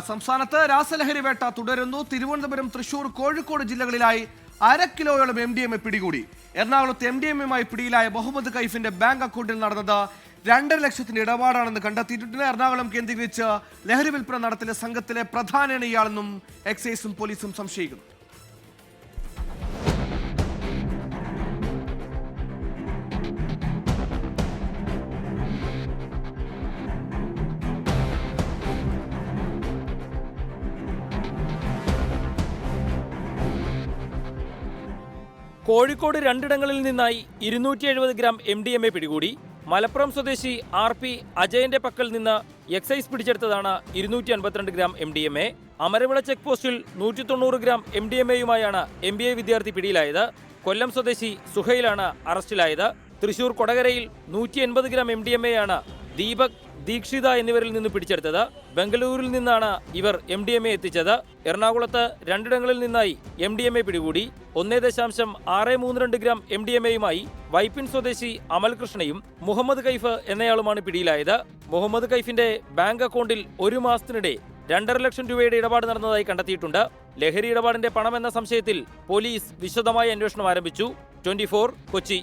സംസ്ഥാനത്ത് രാസലഹരി വേട്ട തുടരുന്നു. തിരുവനന്തപുരം, തൃശൂർ, കോഴിക്കോട് ജില്ലകളിലായി 1/2 കിലോയോളം MDMA പിടികൂടി. എറണാകുളത്ത് MDMAയുമായി പിടിയിലായ മുഹമ്മദ് കൈഫിന്റെ ബാങ്ക് അക്കൗണ്ടിൽ നടന്നത് 2.5 ലക്ഷത്തിന്റെ ഇടപാടാണെന്ന് കണ്ടെത്തിയിട്ടുണ്ട്. എറണാകുളം കേന്ദ്രീകരിച്ച് ലഹരി വിൽപ്പന നടത്തിയ സംഘത്തിലെ പ്രധാന ഇയാളെന്നും എക്സൈസും പോലീസും സംശയിക്കുന്നു. കോഴിക്കോട് 2 ഇടങ്ങളിൽ നിന്നായി 270 ഗ്രാം MDMA പിടികൂടി. മലപ്പുറം സ്വദേശി RP അജയന്റെ പക്കൽ നിന്ന് എക്സൈസ് പിടിച്ചെടുത്തതാണ് 252 ഗ്രാം MDMA. അമരവിള ചെക്ക് പോസ്റ്റിൽ 190 ഗ്രാം MDMAയുമായാണ് MBA വിദ്യാർത്ഥി പിടിയിലായത്. കൊല്ലം സ്വദേശി സുഹൈലാണ് അറസ്റ്റിലായത്. തൃശൂർ കൊടകരയിൽ 180 ഗ്രാം MDMAയാണ് ദീപക്, ദീക്ഷിത എന്നിവരിൽ നിന്ന് പിടിച്ചെടുത്തത്. ബംഗളൂരിൽ നിന്നാണ് ഇവർ MDMA എത്തിച്ചത്. എറണാകുളത്ത് 2 ഇടങ്ങളിൽ നിന്നായി MDMA പിടികൂടി. 1.632 ഗ്രാം MDMAയുമായി വൈപ്പിൻ സ്വദേശി അമൽകൃഷ്ണയും മുഹമ്മദ് കൈഫ് എന്നയാളുമാണ് പിടിയിലായത്. മുഹമ്മദ് കൈഫിന്റെ ബാങ്ക് അക്കൗണ്ടിൽ 1 മാസത്തിനിടെ 2.5 ലക്ഷം രൂപയുടെ ഇടപാട് നടന്നതായി കണ്ടെത്തിയിട്ടുണ്ട്. ലഹരി ഇടപാടിന്റെ പണമെന്ന സംശയത്തിൽ പോലീസ് വിശദമായ അന്വേഷണം ആരംഭിച്ചു. 24 കൊച്ചി.